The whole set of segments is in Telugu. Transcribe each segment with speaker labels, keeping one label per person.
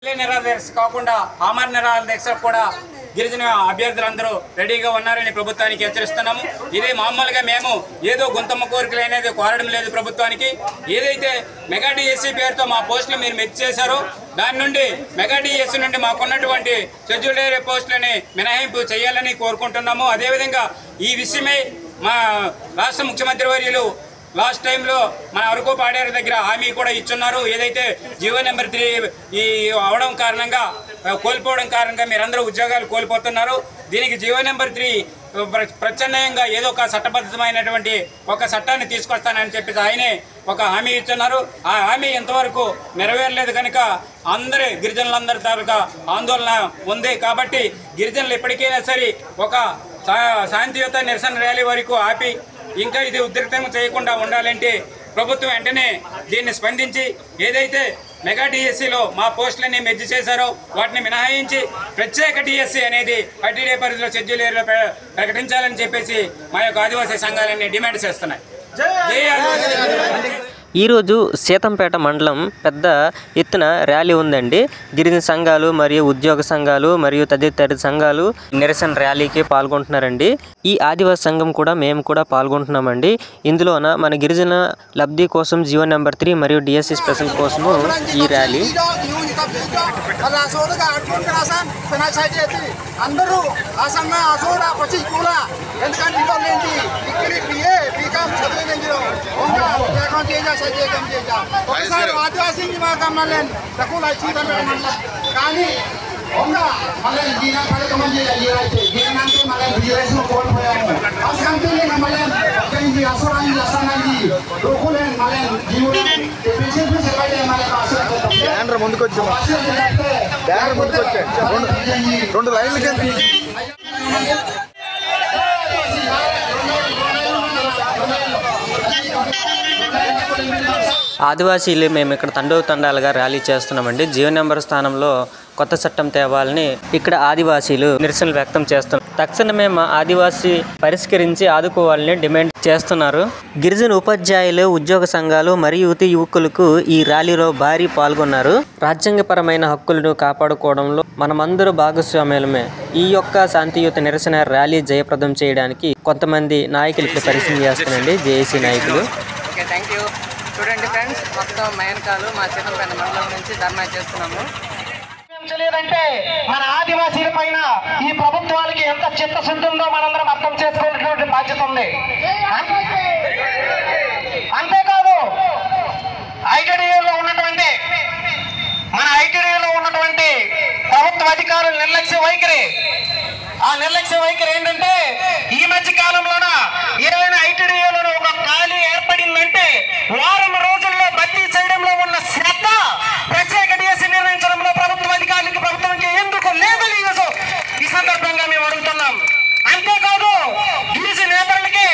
Speaker 1: నిరాదీక్ష కాకుండా ఆమరణ నిరాదీక్ష కూడా గిరిజన అభ్యర్థులందరూ రెడీగా ఉన్నారని ప్రభుత్వానికి హెచ్చరిస్తున్నాము. ఇది మామూలుగా మేము ఏదో గుంతమ్మ కోరికలు అనేది కోరడం లేదు ప్రభుత్వానికి. ఏదైతే మెగా డిఎస్సీ పేరుతో మా పోస్టులు మీరు మెచ్చి చేశారో దాని నుండి మెగా డిఎస్సీ నుండి మాకున్నటువంటి షెడ్యూల్డ్ ఏరియా పోస్టులని మినహాయింపు చేయాలని కోరుకుంటున్నాము. అదేవిధంగా ఈ విషయమై మా రాష్ట్ర ముఖ్యమంత్రి వర్యులు లాస్ట్ టైంలో మన అరకు పాడేరు దగ్గర హామీ కూడా ఇచ్చున్నారు. ఏదైతే జీవో నెంబర్ 3 ఈ అవడం కారణంగా కోల్పోవడం కారణంగా మీరందరూ ఉద్యోగాలు కోల్పోతున్నారు. దీనికి జీవో నెంబర్ 3 ప్రత్యామ్నాయంగా ఏదో ఒక చట్టబద్ధమైనటువంటి ఒక చట్టాన్ని తీసుకొస్తానని చెప్పి ఆయనే ఒక హామీ ఇస్తున్నారు. ఆ హామీ ఇంతవరకు నెరవేరలేదు కనుక అందరి గిరిజనులందరి తాలూకా ఆందోళన ఉంది. కాబట్టి గిరిజనులు ఎప్పటికైనా సరే ఒక శాంతియుత నిరసన ర్యాలీ వరకు ఆపి ఇంకా ఇది ఉద్రిక్తంగా చేయకుండా ఉండాలంటే ప్రభుత్వం వెంటనే దీన్ని స్పందించి ఏదైతే మెగా డిఎస్సీలో మా పోస్టులన్నీ మెర్జ్ చేశారో వాటిని మినహాయించి ప్రత్యేక డిఎస్సీ అనేది ఐటీడీ పరిధిలో షెడ్యూల్ ఏరియాలో ప్రకటించాలని చెప్పేసి మా యొక్క ఆదివాసీ సంఘాలన్నీ డిమాండ్ చేస్తున్నాయి.
Speaker 2: ఈరోజు సీతంపేట మండలం పెద్ద ఎత్తున ర్యాలీ ఉందండి. గిరిజన సంఘాలు మరియు ఉద్యోగ సంఘాలు మరియు తదితర సంఘాలు నిరసన ర్యాలీకి పాల్గొంటున్నారండి. ఈ ఆదివాసీ సంఘం కూడా మేము కూడా పాల్గొంటున్నామండి. ఇందులోన మన గిరిజన లబ్ధి కోసం జీవో నెంబర్ 3 మరియు డిఎస్సీ స్పెషల్ కోసము ఈ ర్యాలీ.
Speaker 3: ఒకసారి ఆదివాసీ తక్కువ కానీ మళ్ళీ దీని కార్యక్రమం దీనంటే మళ్ళీ రిజర్వేషన్ కోల్పోయాము. మళ్ళీ అసరాన్ని లక్షణాన్ని రోకులేని మళ్ళీ ముందుకు వచ్చాము. రెండు లైన్లకి
Speaker 2: ఆదివాసీలు మేము ఇక్కడ తండోతండాలుగా ర్యాలీ చేస్తున్నామండి. జీవో నెంబర్ స్థానంలో కొత్త చట్టం తేవాలని ఇక్కడ ఆదివాసీలు నిరసనలు వ్యక్తం చేస్తున్నారు. తక్షణమే మా ఆదివాసీ పరిష్కరించి ఆదుకోవాలని డిమాండ్ చేస్తున్నారు. గిరిజన ఉపాధ్యాయులు, ఉద్యోగ సంఘాలు మరియు యువతి యువకులకు ఈ ర్యాలీలో భారీ పాల్గొన్నారు. రాజ్యాంగపరమైన హక్కులను కాపాడుకోవడంలో మనమందరూ భాగస్వామ్యమే. ఈ యొక్క శాంతియుత నిరసన ర్యాలీ జయప్రదం చేయడానికి కొంతమంది నాయకులు ఇక్కడ పరిశీలన చేస్తున్నారండి. జేఏసీ నాయకులు.
Speaker 4: చూడండి ఫ్రెండ్స్, మొత్తం మయన్కాలు మా చిన్నపేట మండలం నుంచి ధర్నా చేస్తున్నాము.
Speaker 5: లేదంటే మన ఆదివాసీల పైన ఈ ప్రభుత్వాలకి ఎంత చిత్తశుద్ధి ఉందో మనందరం అర్థం చేసుకోవాల్సినటువంటి బాధ్యత ఉంది. అంతేకాదు ఐటీడీఏలో ఉన్నటువంటి ప్రభుత్వ అధికారుల నిర్లక్ష్య వైఖరి, ఆ నిర్లక్ష్య వైఖరి ఏంటంటే ఈ మధ్య కాలంలోన ఏదైనా ఐటీడీఏలో ఒక ఖాళీ ఏర్పడిందంటే వారం రోజుల్లో భర్తీ చేయడంలో ఉన్న శ్రద్ధ ప్రత్యేక డిఎస్సీ నిర్వహించడంలో ప్రభుత్వానికి ఎందుకు లేదని ఈ సందర్భంగా మేము అడుగుతున్నాం. అంతేకాదు గిరిజనేతలకి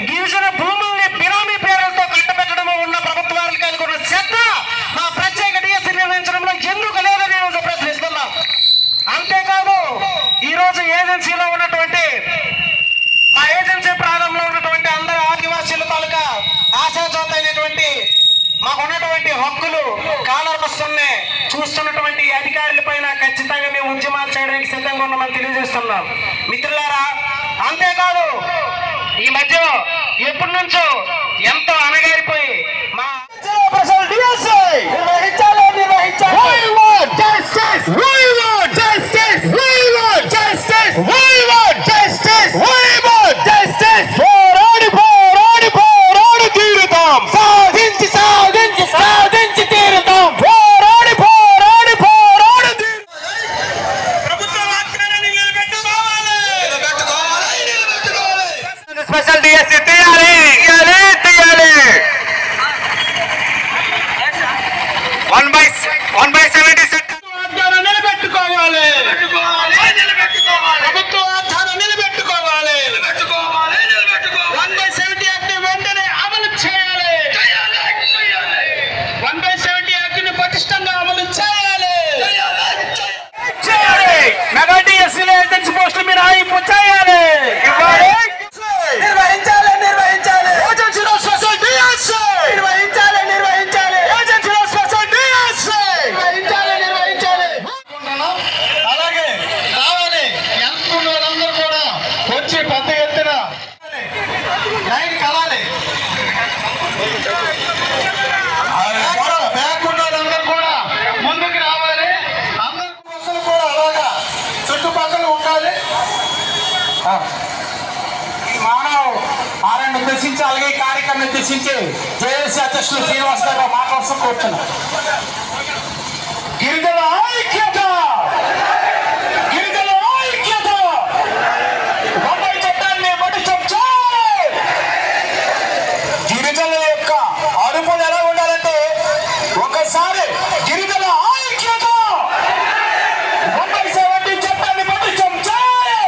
Speaker 5: గిరిజన భూముల్ని బినామీ పేర్లతో కట్టబెట్టడం ఉన్న ప్రభుత్వానికి కలిగి ఉన్న శ్రద్ధ మా ప్రత్యేక డిఎస్సీ నిర్వహించడంలో ఎందుకు లేదని నేను ప్రశ్నిస్తున్నాం. అంతేకాదు ఈరోజు ఏజెన్సీలో ఉన్నటువంటి ఆ ఏజెన్సీ ప్రాంతంలో ఉన్నటువంటి అందరూ ఆదివాసీల తాలూకా ఆశాజ్యోతైనటువంటి మాకున్నటువంటి హక్కులు కాలవస్తున్నాయి చూస్తున్నటువంటి అధికారుల పైన ఖచ్చితంగా మేము ఉద్యమాలు చేయడానికి సిద్ధంగా ఉన్నామని తెలియజేస్తున్నాం మిత్రులారా. అంతేకాదు ఈ మధ్యలో ఎప్పటి నుంచో ఎంతో అనగారిపోయి మా స్పెషల్ డిఎస్సీ తీయాలి. 1/70 వాగ్దానం నిలబెట్టుకోవాలి. ప్రభుత్వ వాగ్దానం నిలబెట్టుకోవాలి. 1/70 యాక్ట్ వెంటనే అమలు చేయాలి. 1/70 యాక్ట్ ని పటిష్టంగా అమలు చేయాలి. మెగా డిఎస్సీలో ఏజెన్సీ పోస్టులు మినహాయింపు చేయాలి. నిర్వహించాలి. ఏజెన్సీలో స్పెషల్ డిఎస్సీ నిర్వహించాలి. ఏజెన్సీలో స్పెషల్ డిఎస్సీ ఉద్దేశించి జేఏసీ అధ్యక్షులు శ్రీనివాస్ గారు మాట్లాడుతూ కూర్చున్నారు. గిరిజన ఐక్యత, గిరిజన ఐక్యత, బొంబాయి చట్టాన్ని పట్టించాలి. గిరిజనుల యొక్క అడుపులు ఎలా ఉండాలంటే ఒకసారి గిరిజన ఐక్యత, బొంబాయి 70 చట్టాన్ని పట్టించాలి.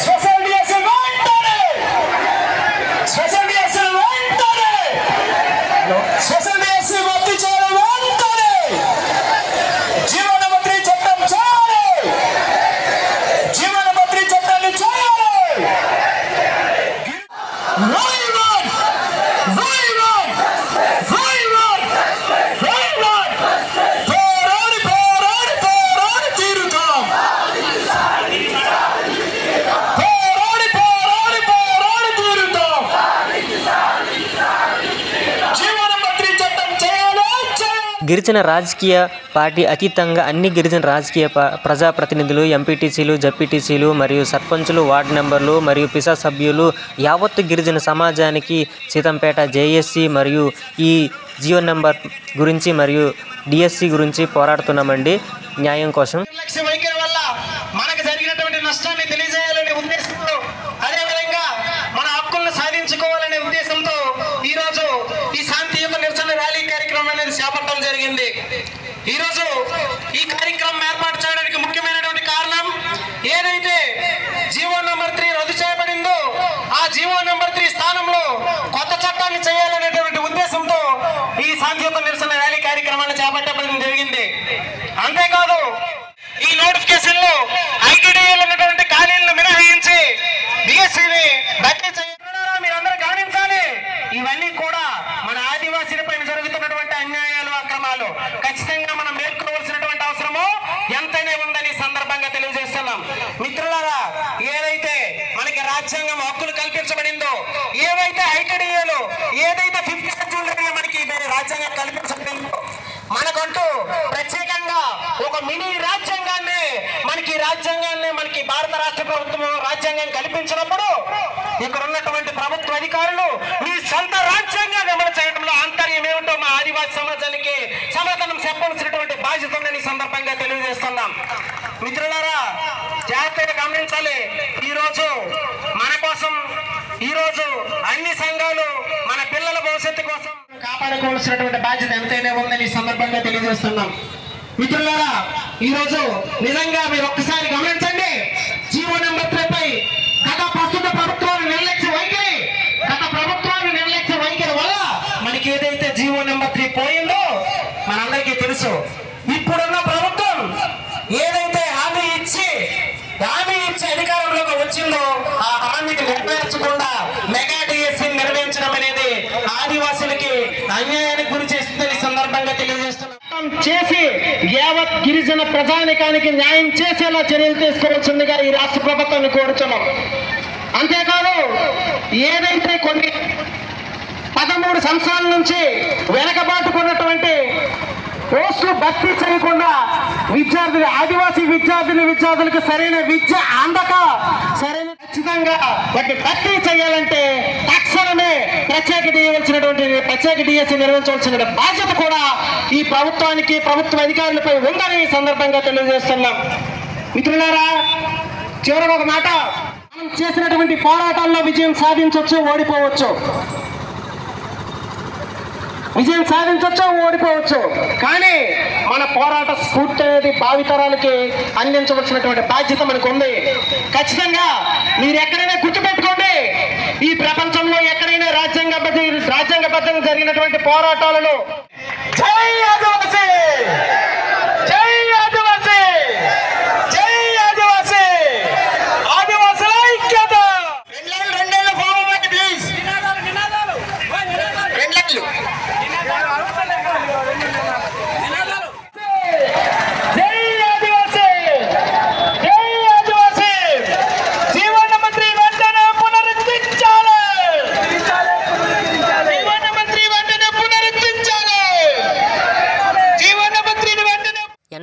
Speaker 5: స్పెషల్ డిఎస్సీ వెంటనే, స్పెషల్ డిఎస్సీ వెంటనే, స్పెషల్ డిఎస్సీ రద్దు చేయాలి వెంటనే. జీవన మంత్రి చట్టం చేయాలి, జీవన మంత్రి చట్టాన్ని చేయాలి.
Speaker 2: గిరిజన రాజకీయ పార్టీ అతీతంగా అన్ని గిరిజన రాజకీయ ప్రజాప్రతినిధులు, ఎంపీటీసీలు, జడ్పీటీసీలు మరియు సర్పంచులు, వార్డు మెంబర్లు మరియు పిసా సభ్యులు యావత్తు గిరిజన సమాజానికి సీతంపేట జేఏసీ మరియు ఈ జియో నెంబర్ గురించి మరియు డిఎస్సి గురించి పోరాడుతున్నామండి న్యాయం కోసం.
Speaker 5: నిర్లక్ష్య వైఖరి వల్ల మనకు జరిగినటువంటి నష్టాన్ని తెలియజేయాలనే ఉద్దేశంతో, అదేవిధంగా మన హక్కులను సాధించుకోవాలనే ఉద్దేశంతో ఈరోజు ఈ శాంతియుత నిరసన ర్యాలీ కార్యక్రమం అనేది చేపట్టడం జరిగింది. ఈరోజు ఈ కార్యక్రమం ఏర్పాటు చేయడానికి ముఖ్యమైనటువంటి కారణం, ఏదైతే జీవో నెంబర్ 3 రద్దు చేయబడిందో ఆ జీవో నెంబర్ 3 స్థానంలో కొత్త చట్టాన్ని చేయాలనేటువంటి ఉద్దేశంతో ఈ శాంతియుత నిరసన ర్యాలీ కార్యక్రమాన్ని చేపట్టడం జరిగింది. అంతేకాదు ఈ నోటిఫికేషన్ లో ఐటీడీఏలు ఉన్నటువంటి ఖాళీలను మినహాయించి బిఎస్సీని భర్తీ చేయాలి. మీరందరూ గమనించాలి, ఇవన్నీ కూడా మన ఆదివాసీల పైన జరుగుతున్నటువంటి అన్యాయాలు, అక్రమాలు ఖచ్చితంగా మనం మేల్కోవాల్సినటువంటి అవసరము ఎంతైనా ఉందని సందర్భంగా తెలియజేస్తున్నాం. మిత్రులారా, ఏదైతే మనకి రాజ్యాంగం హక్కులు కల్పించబడిందో, ఏవైతే ఐటీడీఏలు, ఏదైతే 5th షెడ్యూల్ మనకి రాజ్యాంగం కల్పించబడిందో, మనకంటూ ప్రత్యేకంగా ఒక మినీ రాజ్యాంగాన్ని మనకి భారత రాష్ట్ర ప్రభుత్వం రాజ్యాంగం కల్పించినప్పుడు ఇక్కడ ఉన్నటువంటి ప్రభుత్వ అధికారులు మీ సొంత రాజ్యాంగాన్ని అమలు చేయడంలో ఆంతర్యం ఏమిటో మా ఆదివాసీ సమాజానికి సమాధానం చెప్పవలసినటువంటి బాధ్యత ఉందని సందర్భంగా తెలియజేస్తున్నాం. మిత్రులారా, జాగ్రత్తగా గమనించాలి. ఈరోజు మన కోసం, ఈరోజు అన్ని సంఘాలు మన పిల్లల భవిష్యత్తు కోసం కాపాడుకోవాల్సినటువంటి బాధ్యత ఎంతైనా ఉందని సందర్భంగా తెలియజేస్తున్నాం. మిత్రులారా, ఈరోజు నిజంగా మీరు ఒక్కసారి గమనించండి. జీవో నెంబర్ 3 పై గత ప్రస్తుత ప్రభుత్వాల నిర్లక్ష్య వైఖరి వల్ల మనకి ఏదైతే జీవో నెంబర్ 3 పోయిందో మనందరికీ తెలుసు. ఇప్పుడున్న ప్రభుత్వం ఏదైతే హామీ ఇచ్చి అధికారంలోకి వచ్చిందో ఆ హామీని నెరవేర్చకుండా మెగా డిఎస్సీ నిర్వహించడం అనేది ఆదివాసులకి అన్యాయానికి గురి చేస్తుందని సందర్భంగా తెలియజేస్తున్నాం. చేసి యావత్ గిరిజన ప్రజానికానికి న్యాయం చేసేలా చర్యలు తీసుకోవాల్సిందిగా ఈ రాష్ట్ర ప్రభుత్వాన్ని కోరుతున్నాం. అంతేకాదు, ఏదైతే కొన్ని 13 సంవత్సరాల నుంచి వెనకబాటుకున్నటువంటి పోస్టులు భర్తీ చేయకుండా ఆదివాసీ విద్యార్థులకు సరైన విద్య అందక ఖచ్చితంగా వాటిని భర్తీ చేయాలంటే తక్షణమే ప్రత్యేక డిఎస్సీ నిర్వహించవలసిన బాధ్యత కూడా ఈ ప్రభుత్వానికి, ప్రభుత్వ అధికారులపై ఉందని ఈ సందర్భంగా తెలియజేస్తున్నాం. మిత్రులారా, చివరికి ఒక మాట, మనం చేసినటువంటి పోరాటాల్లో విజయం సాధించవచ్చు, ఓడిపోవచ్చు. కానీ మన పోరాట స్ఫూర్తి అనేది భావితరాలకి అందించవలసినటువంటి బాధ్యత మనకు ఉంది. ఖచ్చితంగా మీరు ఎక్కడైనా గుర్తుపెట్టుకోండి, ఈ ప్రపంచంలో ఎక్కడైనా రాజ్యాంగబద్ధంగా జరిగినటువంటి పోరాటాలలో జై ఆదివాసీ, జై ఆదివాసీ, జై ఆదివాసీ, ఆదివాసుల ఐక్యత. రెండేళ్ళ ఫామ్ అవ్వండి ప్లీజ్.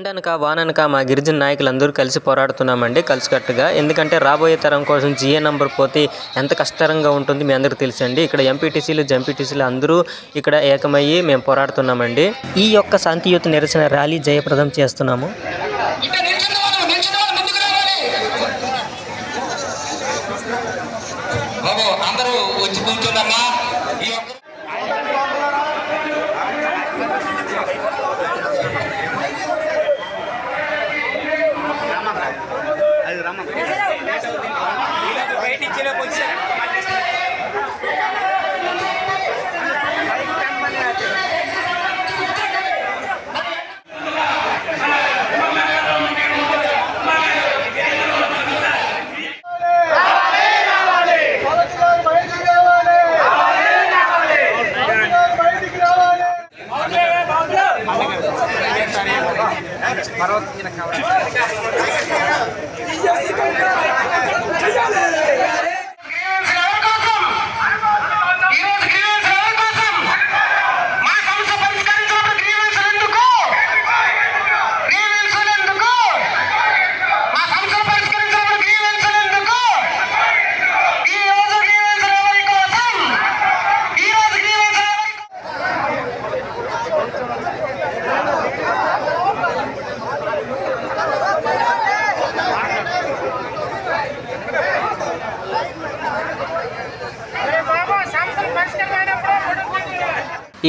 Speaker 2: ఎండనక వాననక మా గిరిజన నాయకులందరూ కలిసి పోరాడుతున్నామండి కలిసికట్టుగా. ఎందుకంటే రాబోయే తరం కోసం జిఏ నంబర్ పోతే ఎంత కష్టంగా ఉంటుంది మీ అందరికీ తెలుసండి. ఇక్కడ ఎంపీటీసీలు జంపీటీసీలు అందరూ ఇక్కడ ఏకమయ్యి మేము పోరాడుతున్నామండి. ఈ యొక్క శాంతియుత నిరసన ర్యాలీ జయప్రదం చేస్తున్నాము.
Speaker 6: అందరూ వచ్చి కూర్చున్నామా.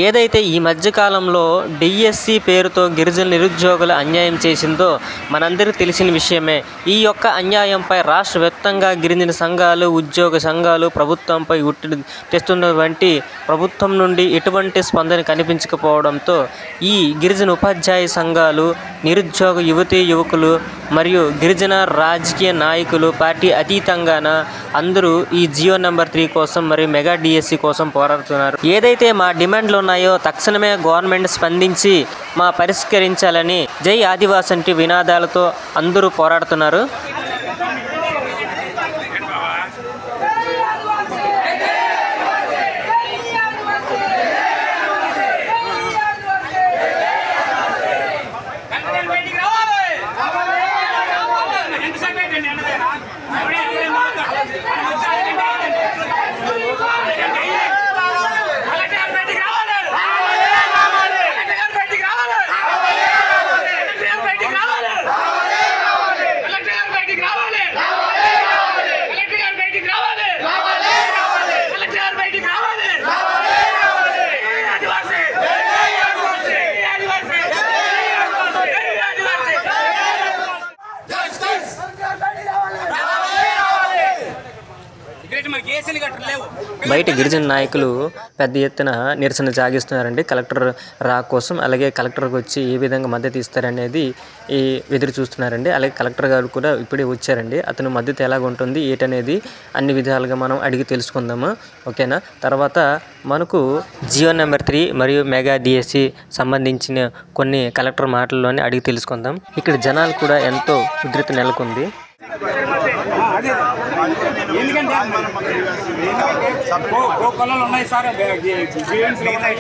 Speaker 2: ఏదైతే ఈ మధ్యకాలంలో డిఎస్సి పేరుతో గిరిజన నిరుద్యోగుల అన్యాయం చేసిందో మనందరికీ తెలిసిన విషయమే. ఈ యొక్క అన్యాయంపై రాష్ట్ర వ్యాప్తంగా గిరిజన సంఘాలు ఉద్యోగ సంఘాలు ప్రభుత్వంపై ఒత్తిడి తెస్తున్నటువంటి ప్రభుత్వం నుండి ఎటువంటి స్పందన కనిపించకపోవడంతో ఈ గిరిజన ఉపాధ్యాయ సంఘాలు నిరుద్యోగ యువతీ యువకులు మరియు గిరిజన రాజకీయ నాయకులు పార్టీ అతీతంగాన అందరూ ఈ జియో నెంబర్ 3 కోసం మరియు మెగా డిఎస్సి కోసం పోరాడుతున్నారు. ఏదైతే మా డిమాండ్లు ఉన్నాయో తక్షణమే గవర్నమెంట్ స్పందించి మా పరిష్కరించాలని జై ఆదివాసి వంటి వినాదాలతో అందరూ పోరాడుతున్నారు. బయట గిరిజన నాయకులు పెద్ద ఎత్తున నిరసన సాగిస్తున్నారండి కలెక్టర్ రా కోసం. అలాగే కలెక్టర్కి వచ్చి ఏ విధంగా మద్దతు ఇస్తారనేది ఎదురు చూస్తున్నారండి. అలాగే కలెక్టర్ గారు కూడా ఇప్పుడే వచ్చారండి. అతను మద్దతు ఎలాగ ఉంటుంది ఏంటనేది అన్ని విధాలుగా మనం అడిగి తెలుసుకుందాము. ఓకేనా. తర్వాత మనకు జియో నెంబర్ 3 మరియు మెగా డిఎస్సి సంబంధించిన కొన్ని కలెక్టర్ మాటల్లోనే అడిగి తెలుసుకుందాం. ఇక్కడ జనాలు కూడా ఎంతో ఉధృత నెలకొంది.
Speaker 1: ఎందుకంటే పొలాలు ఉన్నాయి సార్ ఉన్నాయి.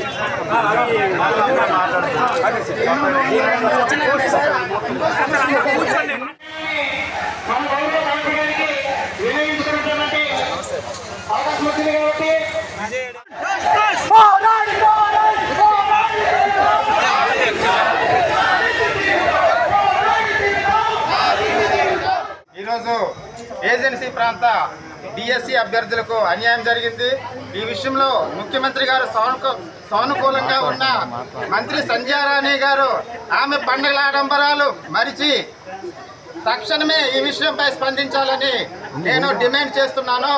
Speaker 3: ఈరోజు ఏజెన్సీ ప్రాంత డిఎస్సి అభ్యర్థులకు అన్యాయం జరిగింది. ఈ విషయంలో ముఖ్యమంత్రి గారు సానుకూలంగా ఉన్న మంత్రి సంధ్యారాణి గారు ఆమె పండుగల ఆడంబరాలు మరిచి తక్షణమే ఈ విషయంపై స్పందించాలని నేను డిమాండ్ చేస్తున్నాను.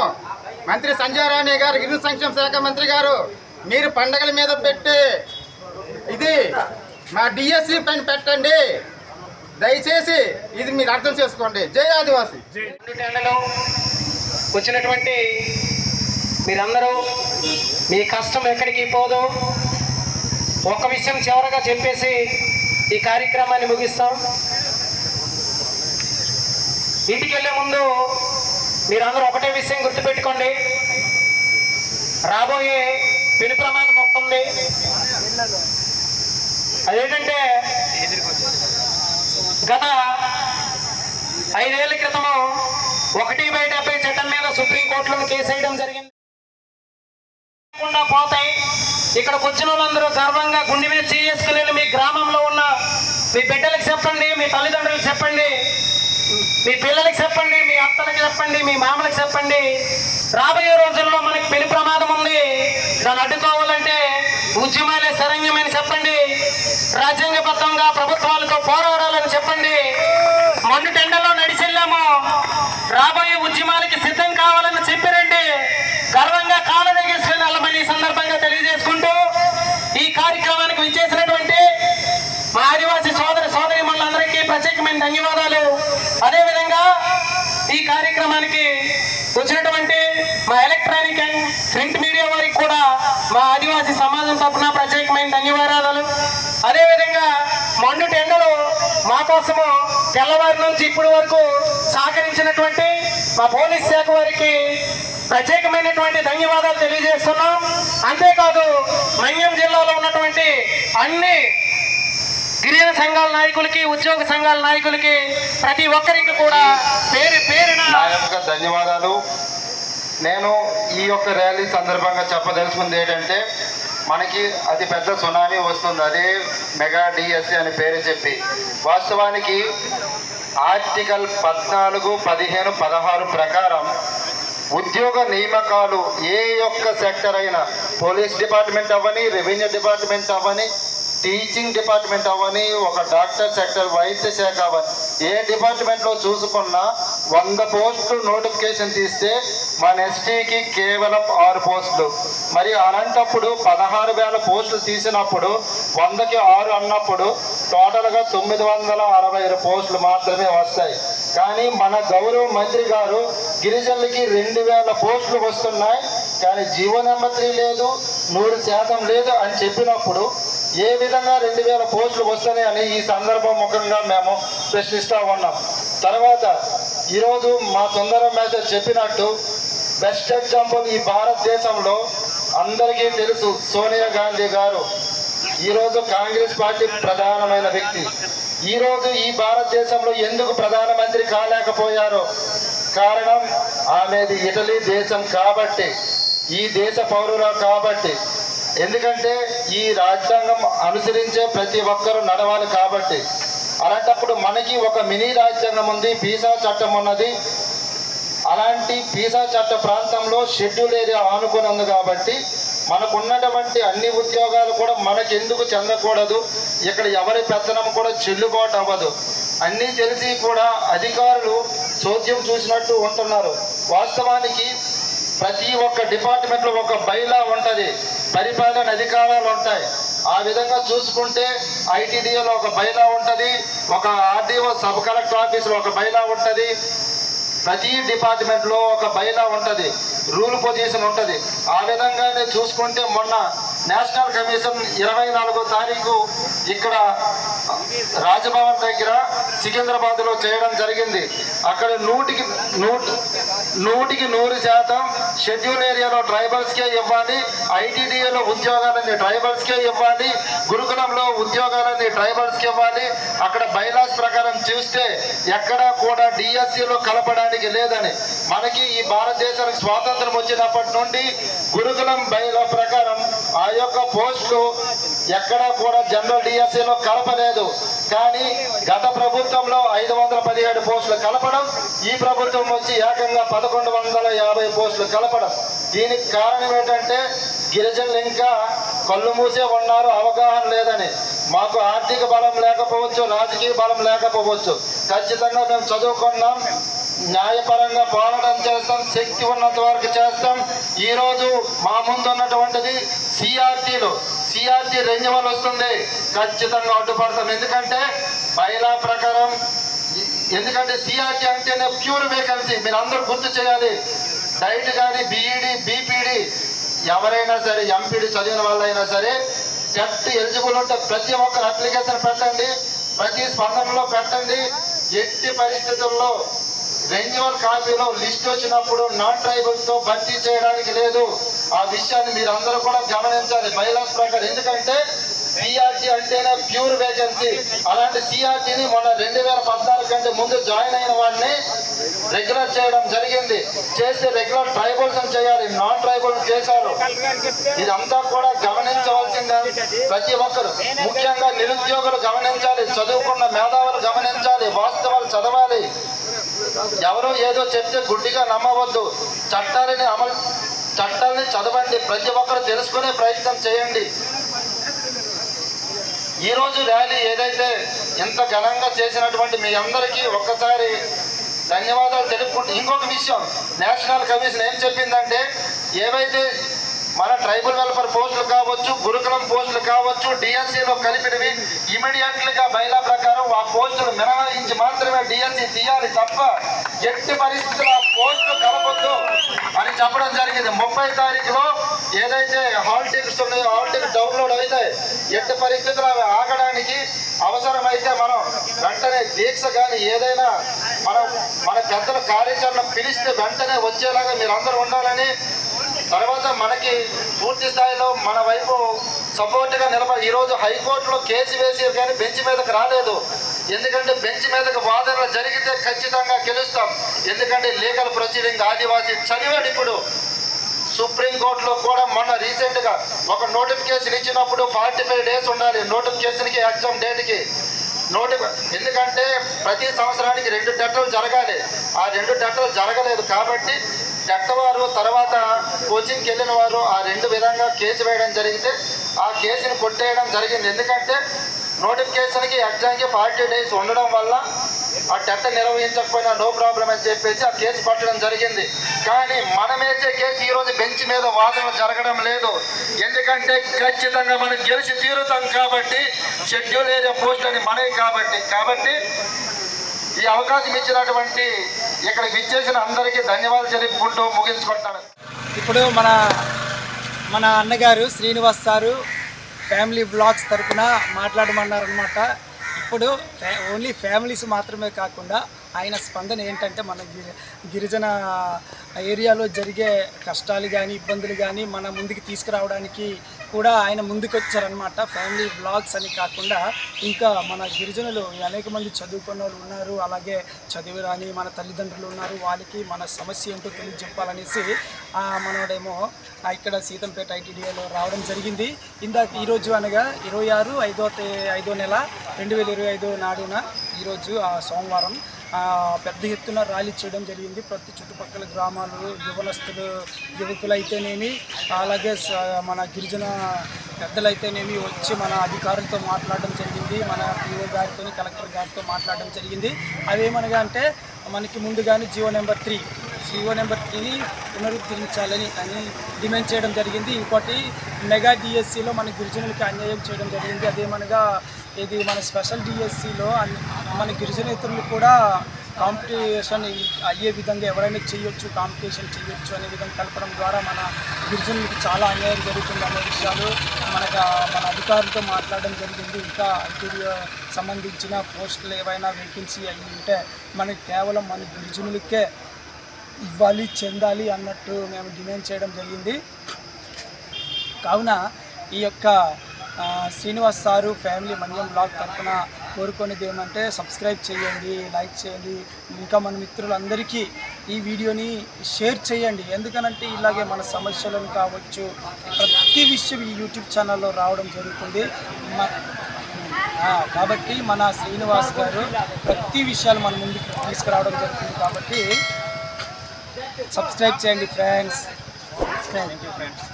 Speaker 3: మంత్రి సంధ్యారాణి గారు, గిరిజన సంక్షేమ శాఖ మంత్రి గారు, మీరు పండుగల మీద పెట్టి ఇది మా డిఎస్సి పైన పెట్టండి. దయచేసి ఇది మీరు అర్థం చేసుకోండి. జై ఆదివాసి.
Speaker 5: వచ్చినటువంటి మీరందరూ మీ కష్టం ఎక్కడికి పోదు. ఒక విషయం చివరగా చెప్పేసి ఈ కార్యక్రమాన్ని ముగిస్తాం. ఇంటికి వెళ్ళే ముందు మీరందరూ ఒకటే విషయం గుర్తుపెట్టుకోండి. రాబోయే పెను ప్రమాదం వస్తుంది. అదేంటంటే గత 5 ఏళ్ల క్రితము 1/70 చట్టం మీద సుప్రీంకోర్టులో కేసు వేయడం జరిగింది. పోతాయి. ఇక్కడికి వచ్చిన వాళ్ళందరూ గర్వంగా గుండె మీద చేసుకుని మీ గ్రామంలో ఉన్న మీ బిడ్డలకు చెప్పండి, మీ తల్లిదండ్రులకు చెప్పండి, మీ పిల్లలకి చెప్పండి, మీ అత్తలకు చెప్పండి, మీ మామలకు చెప్పండి. రాబోయే రోజుల్లో మనకి పెను ప్రమాదం ఉంది. దాన్ని అడ్డుకోవాలంటే ఉద్యమాలే శరణ్యమని చెప్పండి. రాజ్యాంగబద్ధంగా ప్రభుత్వాలతో పోరాడాలని చెప్పండి. మొండు టెండలో నడిచెళ్ళాము. రాబోయే ఉద్యమాలకి సిద్ధం కావాలని చెప్పిరండి. గర్వంగా కాళ్ళ దగ్గర వెళ్ళమని ఈ సందర్భంగా తెలియజేసుకుంటూ ఈ కార్యక్రమానికి విచ్చేసినటువంటి మా ఆదివాసీ సోదరీమణులందరికీ ప్రత్యేకమైన ధన్యవాదాలు. అదేవిధంగా ఈ కార్యక్రమానికి వచ్చినటువంటి మా ఎలక్ట్రానిక్ అండ్ ప్రింట్ మీడియా వారికి కూడా మా ఆదివాసీ సమాజం తరఫున ప్రత్యేకమైన ధన్యవాదాలు. అదేవిధంగా మొండు టెండలు మా కోసము తెల్లవారి నుంచి ఇప్పటి వరకు సహకరించినటువంటి మా పోలీస్ శాఖ వారికి ప్రత్యేకమైనటువంటి ధన్యవాదాలు తెలియజేస్తున్నాం. అంతేకాదు మన్యం జిల్లాలో ఉన్నటువంటి అన్ని గిరిజన సంఘాల నాయకులకి, ఉద్యోగ సంఘాల నాయకులకి, ప్రతి ఒక్కరికి కూడా పేరు పేరున
Speaker 3: ధన్యవాదాలు. నేను ఈ యొక్క ర్యాలీ సందర్భంగా చెప్పదలుచుకుంది ఏంటంటే, మనకి అతి పెద్ద సునామీ వస్తుంది. అదే మెగా డిఎస్సి అని పేరు చెప్పి, వాస్తవానికి ఆర్టికల్ 14, 15, 16 ప్రకారం ఉద్యోగ నియామకాలు ఏ ఒక్క సెక్టర్ అయినా, పోలీస్ డిపార్ట్మెంట్ అవ్వని, రెవెన్యూ డిపార్ట్మెంట్ అవ్వని, టీచింగ్ డిపార్ట్మెంట్ అవ్వని, ఒక డాక్టర్ సెక్టర్, వైద్య శాఖ అవ్వని, ఏ డిపార్ట్మెంట్లో చూసుకున్నా 100 పోస్టులు నోటిఫికేషన్ తీస్తే మన ఎస్టీకి కేవలం 6 పోస్టులు. మరి అలాంటప్పుడు 16,000 పోస్టులు తీసినప్పుడు 100కి 6 అన్నప్పుడు టోటల్గా 962 పోస్టులు మాత్రమే వస్తాయి. కానీ మన గౌరవ మంత్రి గారు గిరిజనులకి 2,000 పోస్టులు వస్తున్నాయి, కానీ జీవో నెంబర్ 3 లేదు, 100% లేదు అని చెప్పినప్పుడు ఏ విధంగా 2,000 పోస్టులు వస్తాయి అని ఈ సందర్భం ముఖంగా మేము ప్రశ్నిస్తూ ఉన్నాం. తర్వాత ఈరోజు మా సుందరం మేజర్ చెప్పినట్టు బెస్ట్ ఎగ్జాంపుల్ ఈ భారతదేశంలో అందరికీ తెలుసు, సోనియా గాంధీ గారు ఈరోజు కాంగ్రెస్ పార్టీ ప్రధానమైన వ్యక్తి. ఈరోజు ఈ భారతదేశంలో ఎందుకు ప్రధానమంత్రి కాలేకపోయారో కారణం ఆమెది ఇటలీ దేశం కాబట్టి, ఈ దేశ పౌరులు కాబట్టి. ఎందుకంటే ఈ రాజ్యాంగం అనుసరించే ప్రతి ఒక్కరూ నడవాలి కాబట్టి. అలాంటప్పుడు మనకి ఒక మినీ రాజ్యాంగం ఉంది, పీసా చట్టం ఉన్నది. అలాంటి పీసా చట్ట ప్రాంతంలో షెడ్యూల్ ఏరియా ఆనుకొని ఉంది కాబట్టి మనకున్నటువంటి అన్ని ఉద్యోగాలు కూడా మనకెందుకు చెందకూడదు, ఇక్కడ ఎవరి పెత్తనం కూడా చెల్లుబాటు అవ్వదు. అన్నీ తెలిసి కూడా అధికారులు చోద్యం చూసినట్టు ఉంటున్నారు. వాస్తవానికి ప్రతి ఒక్క డిపార్ట్మెంట్లో ఒక బైలా ఉంటుంది, పరిపాలన అధికారాలు ఉంటాయి. ఆ విధంగా చూసుకుంటే ఐటీడీఏలో ఒక బైలా ఉంటుంది, ఒక ఆర్డీఓ సబ్ కలెక్టర్ ఆఫీసులో ఒక బైలా ఉంటుంది, ప్రతి డిపార్ట్మెంట్లో ఒక బైలా ఉంటుంది, రూల్ పొజిషన్ ఉంటుంది. ఆ విధంగానే చూసుకుంటే మొన్న నేషనల్ కమిషన్ 24వ తారీఖు ఇక్కడ రాజభవన్ దగ్గర సికింద్రాబాద్లో చేయడం జరిగింది. అక్కడ 100% షెడ్యూల్ ఏరియాలో ట్రైబల్స్కే ఇవ్వాలి, ఐటీడీఏలో ఉద్యోగాలన్నీ ట్రైబల్స్కే ఇవ్వాలి, గురుకులంలో ఉద్యోగాలన్నీ ట్రైబల్స్కి ఇవ్వాలి. అక్కడ బైలాస్ ప్రకారం చూస్తే ఎక్కడా కూడా డిఎస్సిలో కలపడానికి లేదని. మనకి ఈ భారతదేశానికి స్వాతంత్రం వచ్చినప్పటి నుండి గురుకులం బైలా ప్రకారం ఆ యొక్క పోస్టులు ఎక్కడా కూడా జనరల్ డిఎస్సిలో కలపలేదు. కానీ గత ప్రభుత్వంలో 517 పోస్టులు కలపడం, ఈ ప్రభుత్వం వచ్చి ఏకంగా 1150 పోస్టులు కలపడం. దీనికి కారణం ఏంటంటే గిరిజనులు ఇంకా కళ్ళు మూసే ఉన్నారు, అవగాహన లేదని. మాకు ఆర్థిక బలం లేకపోవచ్చు, రాజకీయ బలం లేకపోవచ్చు, ఖచ్చితంగా మేము చదువుకున్నాం, న్యాయపరంగా పోరాటం చేస్తాం, శక్తి ఉన్నంత వరకు చేస్తాం. ఈరోజు మా ముందు ఉన్నటువంటిది సిఆర్టీ రెన్యువల్ వస్తుంది, ఖచ్చితంగా అడ్డుపడతాం. ఎందుకంటే బైలా ప్రకారం, ఎందుకంటే సిఆర్టీ అంటేనే ప్యూర్ వేకెన్సీ. మీరు అందరూ గుర్తు చేయాలి. డైట్ కానీ బీఈడి, బీపీడి ఎవరైనా సరే, ఎంపీడీ చదివిన వాళ్ళైనా సరే టెట్ ఎలిజిబుల్ ఉంటే ప్రతి ఒక్కరు అప్లికేషన్ పెట్టండి, ప్రతి స్పందనలో పెట్టండి. ఎట్టి పరిస్థితుల్లో రెన్యువల్ కాపీలో లిస్ట్ వచ్చినప్పుడు నాన్ ట్రైబల్స్తో భర్తీ చేయడానికి లేదు. ఆ విషయాన్ని మీరు అందరూ కూడా గమనించాలి బైలాస్ ప్రకారం. ఎందుకంటే సిఆర్టీ అంటేనే ప్యూర్ వేకెన్సీ. అలాంటి సిఆర్టీని మొన్న 2014 కంటే ముందు జాయిన్ అయిన వాడిని రెగ్యులర్ చేయడం జరిగింది. చేస్తే రెగ్యులర్ ట్రైబల్స్ అని చేయాలి, నాన్ ట్రైబల్స్ చేశారు. ఇదంతా కూడా గమనించవలసిందే ప్రతి ఒక్కరు, ముఖ్యంగా నిరుద్యోగులు గమనించాలి, చదువుకున్న మేధావులు గమనించాలి, వాస్తవాలు చదవాలి. ఎవరో ఏదో చెప్తే గుడ్డిగా నమ్మవద్దు. చట్టాలని చదవండి, ప్రతి ఒక్కరు తెలుసుకునే ప్రయత్నం చేయండి. ఈరోజు ర్యాలీ ఏదైతే ఎంత ఘనంగా చేసినటువంటి మీ అందరికీ ఒక్కసారి ధన్యవాదాలు తెలుపుకుంటూ, ఇంకొక విషయం, నేషనల్ కమిషన్ ఏం చెప్పిందంటే ఏవైతే మన ట్రైబల్ వెల్ఫేర్ పోస్టులు కావచ్చు, గురుకులం పోస్టులు కావచ్చు, డిఎస్సిలో కలిపినవి ఇమీడియట్లీగా బైలా ప్రకారం ఆ పోస్టులు మినహాయించి మాత్రమే డిఎస్సి తీయాలి తప్ప ఎట్టి పరిస్థితుల్లో ఆ పోస్టులు కలపొద్దు అని చెప్పడం జరిగింది. 30 తారీఖులో ఏదైతే హాల్ టికెట్స్ ఉన్నాయో హాల్ టికెట్ డౌన్లోడ్ అయితే ఎట్టి పరిస్థితుల్లో అవి ఆగడానికి అవసరమైతే మనం వెంటనే దీక్ష కానీ ఏదైనా మన పెద్దల కార్యాచరణ పిలిస్తే వెంటనే వచ్చేలాగా మీరందరూ ఉండాలని, తర్వాత మనకి పూర్తి స్థాయిలో మన వైపు సపోర్ట్గా నిలబడి, ఈరోజు హైకోర్టులో కేసు వేసి కానీ బెంచ్ మీదకి రాలేదు. ఎందుకంటే బెంచ్ మీదకి వాదనలు జరిగితే ఖచ్చితంగా గెలుస్తాం. ఎందుకంటే లీగల్ ప్రొసీడింగ్ ఆదివాసీ చదివాడు. ఇప్పుడు సుప్రీంకోర్టులో కూడా మొన్న రీసెంట్గా ఒక నోటిఫికేషన్ ఇచ్చినప్పుడు 45 days ఉండాలి నోటిఫికేషన్కి, ఎగ్జామ్ డేట్కి. ఎందుకంటే ప్రతి సంవత్సరానికి 2 టెట్లు జరగాలి. ఆ 2 టెట్లు జరగలేదు కాబట్టి టెట్టవారు తర్వాత కోచింగ్కి వెళ్ళిన వారు ఆ 2 విధంగా కేసు వేయడం జరిగితే ఆ కేసుని కొట్టేయడం జరిగింది. ఎందుకంటే నోటిఫికేషన్కి ఎగ్జామ్కి 40 days ఉండడం వల్ల ఆ టెట్ నిర్వహించకపోయినా నో ప్రాబ్లం అని చెప్పేసి ఆ కేసు పట్టడం జరిగింది. కానీ మనం వేసే కేసు ఈరోజు బెంచ్ మీద వాదనలు జరగడం లేదు. ఎందుకంటే ఖచ్చితంగా మనం గెలిచి తీరుతాం కాబట్టి, షెడ్యూల్ ఏరియా పోస్ట్ అని మనవి కాబట్టి ఈ అవకాశం ఇచ్చినటువంటి ఇక్కడ విచ్చేసిన అందరికీ ధన్యవాదాలు తెలుపుకుంటూ ముగించుకుంటాను.
Speaker 7: ఇప్పుడు మన అన్నగారు శ్రీనివాస్ సారు ఫ్యామిలీ బ్లాగ్స్ తరఫున మాట్లాడమన్నారనమాట. ఇప్పుడు ఓన్లీ ఫ్యామిలీస్ మాత్రమే కాకుండా ఆయన స్పందన ఏంటంటే మన గిరిజన ఏరియాలో జరిగే కష్టాలు కానీ ఇబ్బందులు కానీ మన ముందుకు తీసుకురావడానికి కూడా ఆయన ముందుకు వచ్చారనమాట. ఫ్యామిలీ బ్లాగ్స్ అని కాకుండా ఇంకా మన గిరిజనులు అనేక మంది చదువుకున్న వాళ్ళు ఉన్నారు, అలాగే చదువు రాని మన తల్లిదండ్రులు ఉన్నారు, వాళ్ళకి మన సమస్య ఏంటో తెలియజెప్పాలనేసి మనోడేమో ఇక్కడ సీతంపేట ఐటీడీఏలో రావడం జరిగింది. ఈరోజు అనగా 26/5 నెల 2025 నాడున ఈరోజు సోమవారం పెద్ద ఎత్తున ర్యాలీ చేయడం జరిగింది. ప్రతి చుట్టుపక్కల గ్రామాలు యువకులైతేనేమి, అలాగే మన గిరిజన పెద్దలైతేనేమి వచ్చి మన అధికారులతో మాట్లాడడం జరిగింది. మన పిఓ గారితో, కలెక్టర్ గారితో మాట్లాడడం జరిగింది. అదేమనగా అంటే మనకి ముందుగానే జీవో నెంబర్ 3ని పునరుద్ధరించాలని డిమాండ్ చేయడం జరిగింది. ఇంకోటి మెగా డిఎస్సిలో మన గిరిజనులకి అన్యాయం చేయడం జరిగింది. అదేమనగా ఇది మన స్పెషల్ డిఎస్సిలో మన గిరిజనేతరులు కూడా కాంపిటీషన్ అయ్యే విధంగా ఎవరైనా కాంపిటీషన్ చేయొచ్చు అనే విధంగా కలపడం ద్వారా మన గిరిజనులకి చాలా అన్యాయం జరుగుతుంది అనే విషయాలు మన అధికారులతో మాట్లాడడం జరిగింది. ఇంకా ఐటీడీఓ సంబంధించిన పోస్టులు ఏవైనా వేకెన్సీ అయ్యి ఉంటే మనకి కేవలం మన గిరిజనులకే ఇవ్వాలి, చెందాలి అన్నట్టు మేము డిమాండ్ చేయడం జరిగింది. కావున ఈ యొక్క శ్రీనివాస్ సారు ఫ్యామిలీ మన్యం బ్లాగ్ తరఫున కోరుకునేది ఏమంటే సబ్స్క్రైబ్ చేయండి, లైక్ చేయండి, ఇంకా మన మిత్రులందరికీ ఈ వీడియోని షేర్ చేయండి. ఎందుకనంటే ఇలాగే మన సమస్యలను కావచ్చు ప్రతి విషయం ఈ యూట్యూబ్ ఛానల్లో రావడం జరుగుతుంది. కాబట్టి మన శ్రీనివాస్ గారు ప్రతి విషయాలు మన ముందుకు తీసుకురావడం జరుగుతుంది. కాబట్టి సబ్స్క్రైబ్ చేయండి ఫ్రెండ్స్. Thank you friends.